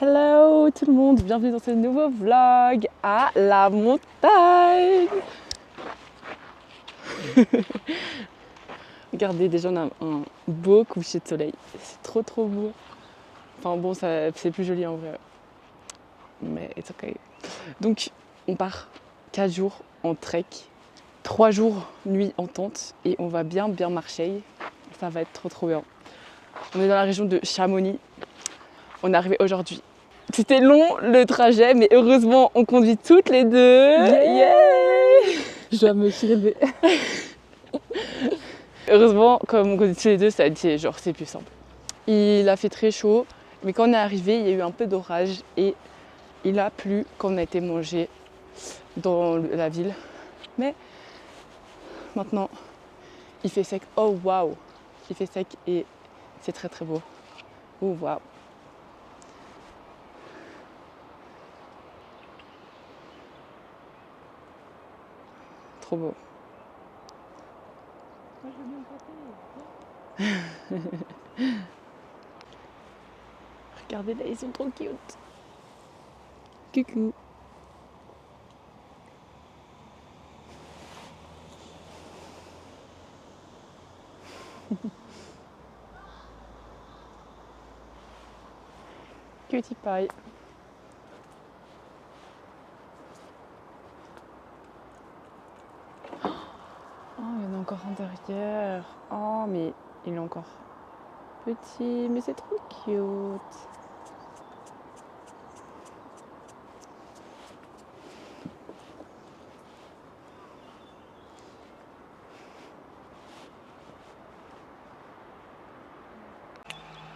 Hello tout le monde, bienvenue dans ce nouveau vlog à la montagne. Regardez, déjà on a un beau coucher de soleil, c'est trop beau. Enfin bon, c'est plus joli en vrai, mais it's ok. Donc on part 4 jours en trek, 3 jours nuit en tente et on va bien marcher. Ça va être trop bien. On est dans la région de Chamonix. On est arrivé aujourd'hui. C'était long le trajet, mais heureusement on conduit toutes les deux. Yeah. Je dois me filmer. Heureusement, comme on conduit tous les deux, ça a été genre c'est plus simple. Il a fait très chaud, mais quand on est arrivé, il y a eu un peu d'orage et il a plu quand on a été manger dans la ville. Mais maintenant, il fait sec. Oh waouh, il fait sec et c'est très beau. Oh waouh. Trop beau. Regardez là, ils sont trop cute. Coucou. Cutie pie. Oh, il y en a encore un derrière. Oh, mais il est encore petit, mais c'est trop cute.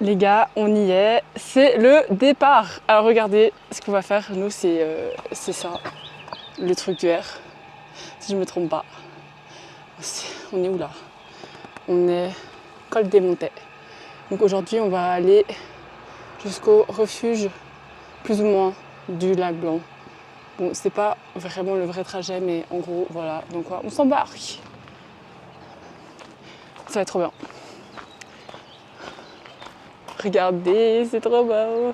Les gars, on y est, c'est le départ. Alors regardez, ce qu'on va faire, nous, c'est ça, le truc du R, si je ne me trompe pas. On est où là? On est col des Montets. Donc aujourd'hui, on va aller jusqu'au refuge, plus ou moins, du lac Blanc. Bon, c'est pas vraiment le vrai trajet, mais en gros, voilà. Donc on s'embarque. Ça va être trop bien. Regardez, c'est trop beau.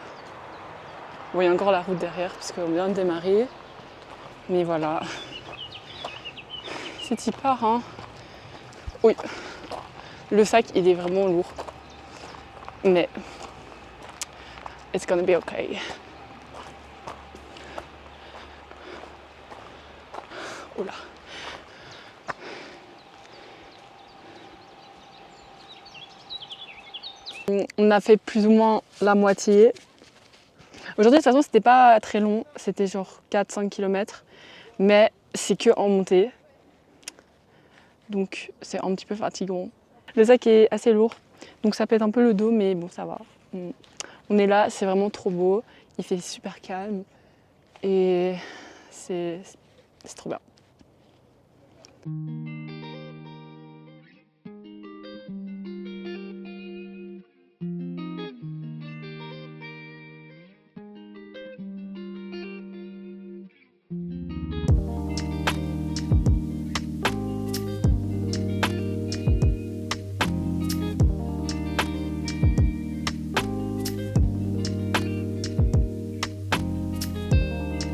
Bon, il y a encore la route derrière, parce qu'on vient de démarrer. Mais voilà. C'est y part, hein. Oui. Le sac, il est vraiment lourd. Mais it's gonna be okay. Oula. On a fait plus ou moins la moitié. Aujourd'hui, de toute façon, c'était pas très long. C'était genre 4-5 km. Mais c'est que en montée. Donc, c'est un petit peu fatigant. Le sac est assez lourd. Donc, ça pète un peu le dos, mais bon, ça va. On est là, c'est vraiment trop beau. Il fait super calme. Et c'est trop bien.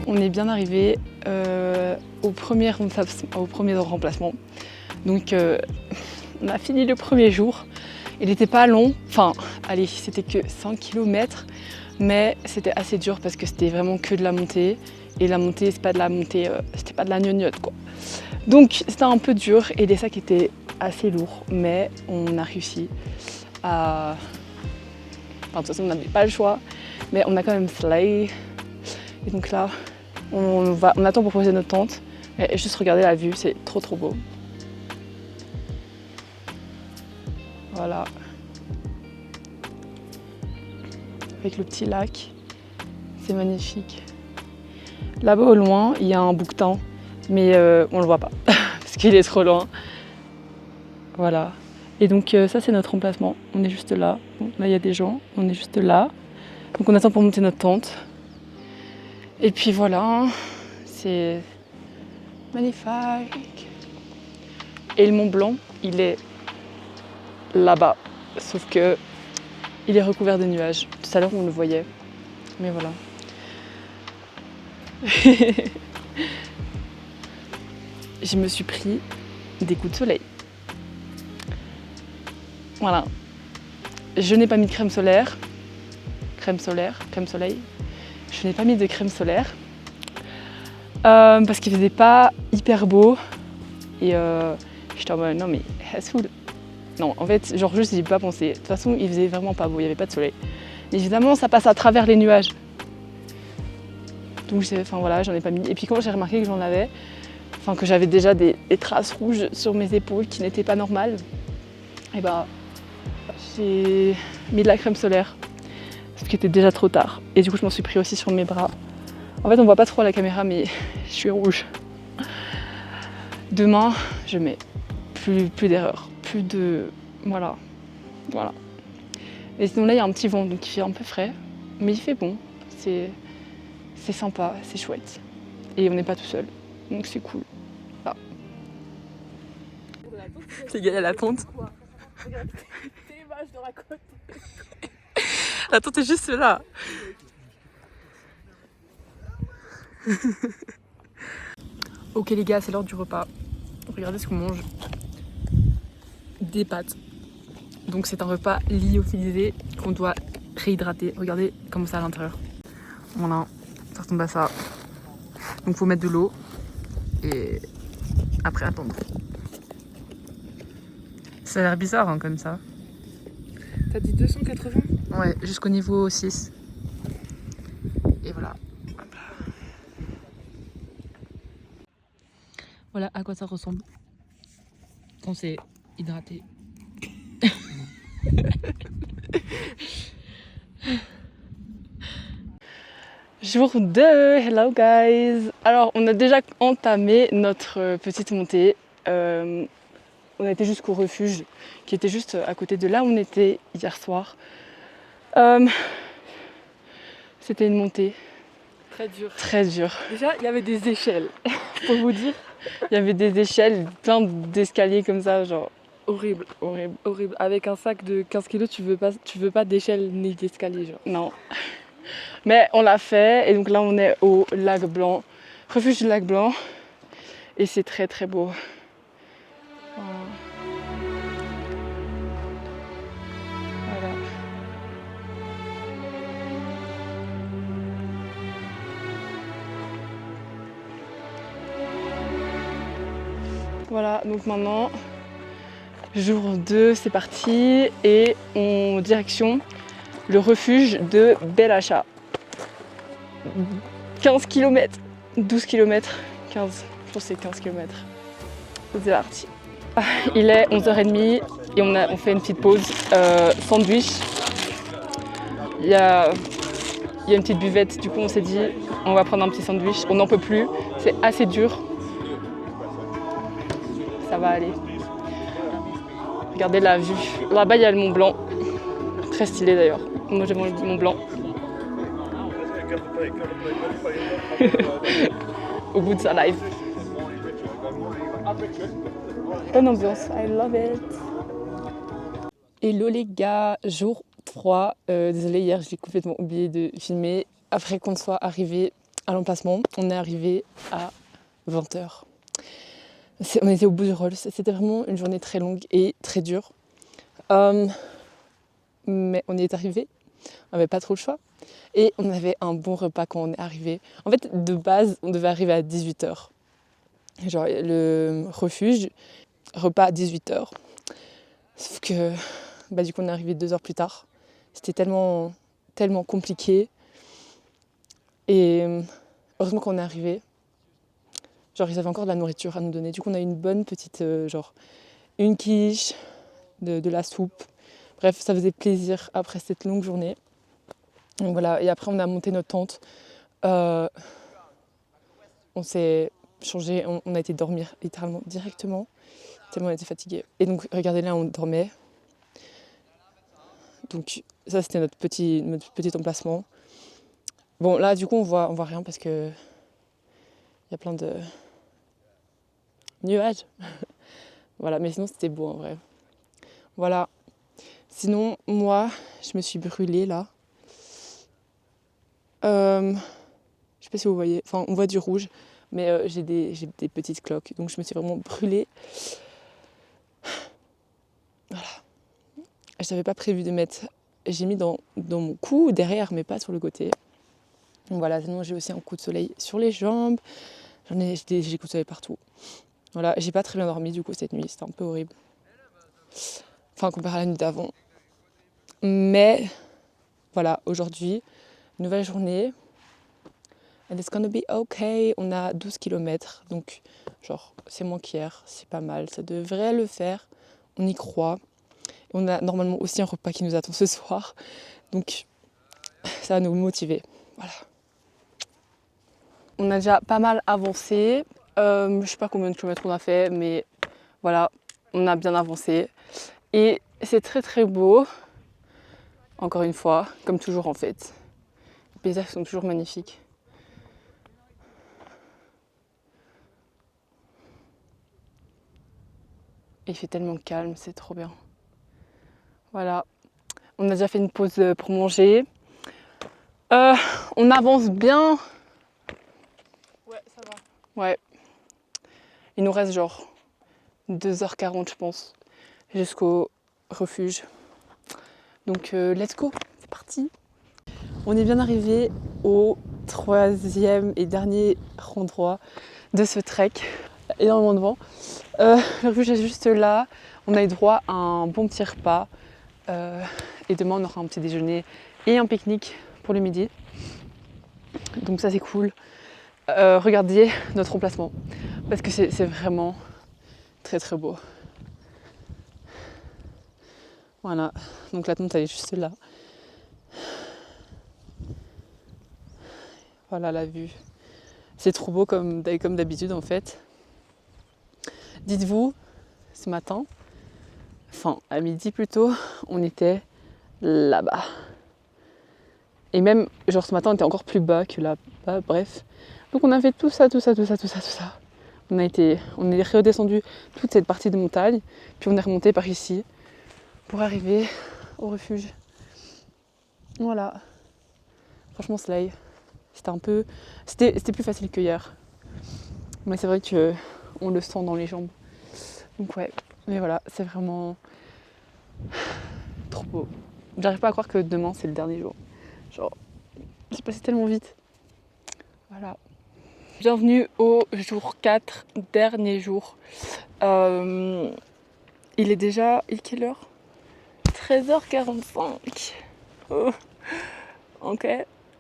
On est bien arrivé au premier remplacement. Donc on a fini le premier jour. Il n'était pas long, enfin allez, c'était que 100 km, mais c'était assez dur parce que c'était vraiment que de la montée. Et la montée, c'est pas de la montée, c'était pas de la gnognotte quoi. Donc c'était un peu dur et les sacs étaient assez lourds, mais on a réussi à... Enfin de toute façon on n'avait pas le choix, mais on a quand même slay. Et donc là, on attend pour poser notre tente et juste regarder la vue, c'est trop beau. Voilà. Avec le petit lac, c'est magnifique. Là-bas au loin, il y a un bouquetin, mais on le voit pas parce qu'il est trop loin. Voilà. Et donc ça c'est notre emplacement, on est juste là. Bon, là il y a des gens, on est juste là. Donc on attend pour monter notre tente. Et puis voilà, c'est magnifique. Et le Mont Blanc, il est là-bas, sauf que il est recouvert de nuages. Tout à l'heure, on le voyait. Mais voilà. Je me suis pris des coups de soleil. Voilà. Je n'ai pas mis de crème solaire. Crème soleil. Je n'ai pas mis de crème solaire. Parce qu'il faisait pas hyper beau. Et j'étais en mode non mais Hassfood. Non, en fait, genre juste j'y ai pas pensé. De toute façon, il faisait vraiment pas beau, il n'y avait pas de soleil. Évidemment, ça passe à travers les nuages. Donc voilà, j'en ai pas mis. Et puis quand j'ai remarqué que j'en avais, que j'avais déjà des traces rouges sur mes épaules qui n'étaient pas normales, et bah j'ai mis de la crème solaire, ce qui était déjà trop tard. Et du coup, je m'en suis pris aussi sur mes bras. En fait, on voit pas trop à la caméra, mais je suis rouge. Demain, je mets plus d'erreurs, plus de... Voilà. Et sinon là, il y a un petit vent, donc il fait un peu frais, mais il fait bon. C'est sympa, c'est chouette. Et on n'est pas tout seul, donc c'est cool. Voilà. Les gars, il y a la ponte. La tente est juste là. Ok les gars, c'est l'heure du repas. Regardez ce qu'on mange. Des pâtes. Donc c'est un repas lyophilisé qu'on doit réhydrater. Regardez comment c'est à l'intérieur. Voilà, ça ressemble à ça. Donc faut mettre de l'eau et après attendre. Ça a l'air bizarre hein, comme ça. T'as dit 280? Ouais, jusqu'au niveau 6. Et voilà. Voilà à quoi ça ressemble quand c'est hydraté. Jour 2, hello guys. Alors on a déjà entamé notre petite montée. On a été jusqu'au refuge qui était juste à côté de là où on était hier soir. C'était une montée Très dur. très dure. Déjà, il y avait des échelles. Pour vous dire, Il y avait des échelles, plein d'escaliers comme ça, genre horrible. horrible. Horrible. Avec un sac de 15 kilos, tu veux pas d'échelle ni d'escalier, genre. Non. Mais on l'a fait et donc là on est au lac Blanc, refuge du lac Blanc. Et c'est très très beau. Voilà. Voilà, donc maintenant, jour 2, c'est parti et on direction le refuge de Bel-Achat. 15 km, 12 km, 15, je pense que c'est 15 km. C'est parti. Il est 11h30 et on fait une petite pause sandwich. Il y a une petite buvette, du coup on s'est dit on va prendre un petit sandwich, on n'en peut plus, c'est assez dur. Ça va aller. Regardez la vue. Là-bas, il y a le Mont Blanc. Très stylé d'ailleurs. Moi, j'aime le Mont Blanc. Au bout de sa life. Bonne ambiance. I love it. Hello les gars. Jour 3. Désolée, hier, j'ai complètement oublié de filmer. Après qu'on soit arrivé à l'emplacement, on est arrivé à 20h. On était au bout du rôle, c'était vraiment une journée très longue et très dure. Mais on y est arrivé, on n'avait pas trop le choix. Et on avait un bon repas quand on est arrivé. En fait, de base, on devait arriver à 18h. Genre le refuge, repas à 18h. Sauf que du coup, on est arrivé 2 heures plus tard. C'était tellement compliqué. Et heureusement qu'on est arrivé. Genre, ils avaient encore de la nourriture à nous donner. Du coup, on a eu une bonne petite, une quiche, de la soupe. Bref, ça faisait plaisir après cette longue journée. Donc voilà, et après, on a monté notre tente. On s'est changé, on a été dormir littéralement directement, tellement on était fatigués. Et donc, regardez là, on dormait. Donc, ça, c'était notre petit emplacement. Bon, là, du coup, on voit rien parce que il y a plein de nuages. Voilà, mais sinon c'était beau en vrai. Voilà. Sinon, moi, je me suis brûlée là. Je sais pas si vous voyez, enfin on voit du rouge, mais j'ai des petites cloques, donc je me suis vraiment brûlée. Voilà. Je n'avais pas prévu de mettre, j'ai mis dans mon cou, derrière, mais pas sur le côté. Donc voilà, sinon j'ai aussi un coup de soleil sur les jambes, j'ai des coups de soleil partout. Voilà, j'ai pas très bien dormi du coup cette nuit, c'était un peu horrible. Enfin comparé à la nuit d'avant. Mais voilà, aujourd'hui, nouvelle journée. And it's gonna be okay. On a 12 km, donc genre c'est moins qu'hier, c'est pas mal, ça devrait le faire. On y croit. On a normalement aussi un repas qui nous attend ce soir, donc ça va nous motiver. Voilà. On a déjà pas mal avancé. Je sais pas combien de kilomètres on a fait, mais voilà, on a bien avancé. Et c'est très très beau. Encore une fois, comme toujours en fait. Les paysages sont toujours magnifiques. Et il fait tellement calme, c'est trop bien. Voilà, on a déjà fait une pause pour manger. On avance bien. Ouais, ça va. Ouais. Il nous reste genre 2h40 je pense, jusqu'au refuge. Donc let's go, c'est parti. On est bien arrivé au 3e et dernier endroit de ce trek. Énormément de vent. Le refuge est juste là. On a eu droit à un bon petit repas. Et demain on aura un petit déjeuner et un pique-nique pour le midi. Donc ça c'est cool. Regardez notre emplacement. Parce que c'est vraiment très très beau. Voilà, donc la tente elle est juste là. Voilà la vue. C'est trop beau comme d'habitude en fait. Dites-vous, ce matin, enfin à midi plutôt, on était là-bas. Et même, genre ce matin on était encore plus bas que là-bas, bref. Donc on a fait tout ça. On est redescendu toute cette partie de montagne, puis on est remonté par ici pour arriver au refuge. Voilà. Franchement slay. C'était plus facile que hier. Mais c'est vrai que on le sent dans les jambes. Donc ouais, mais voilà, c'est vraiment trop beau. J'arrive pas à croire que demain c'est le dernier jour. Genre, c'est passé tellement vite. Voilà. Bienvenue au jour 4, dernier jour. Il est déjà, quelle heure ? 13h45. Oh. Ok.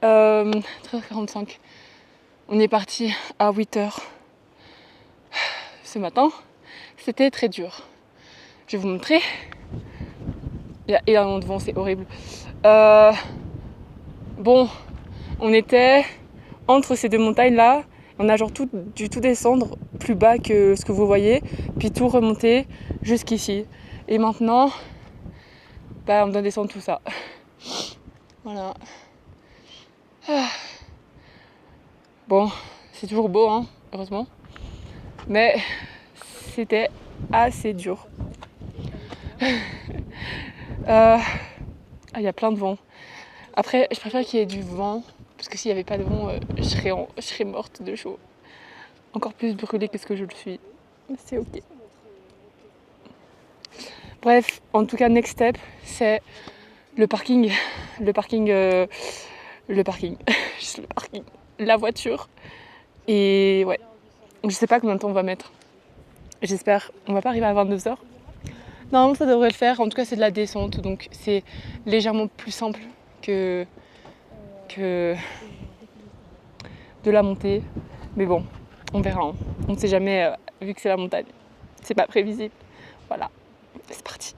13h45. On est parti à 8h ce matin. C'était très dur. Je vais vous montrer. Il y a énormément de vent, c'est horrible. Bon, on était entre ces deux montagnes là. On a genre dû tout descendre plus bas que ce que vous voyez, puis tout remonter jusqu'ici. Et maintenant, on doit descendre tout ça. Voilà. Bon, c'est toujours beau, hein, heureusement. Mais c'était assez dur. Il y a plein de vent. Après, je préfère qu'il y ait du vent, parce que s'il n'y avait pas de vent, je serais morte de chaud. Encore plus brûlée que ce que je le suis. C'est ok. Bref, en tout cas, next step, c'est le parking. Juste le parking. La voiture. Et ouais, je sais pas combien de temps on va mettre. J'espère, on va pas arriver à 22h. Normalement, ça devrait le faire. En tout cas, c'est de la descente, donc c'est légèrement plus simple que de la montée. Mais bon, on verra. Hein. On ne sait jamais, vu que c'est la montagne. C'est pas prévisible. Voilà, c'est parti.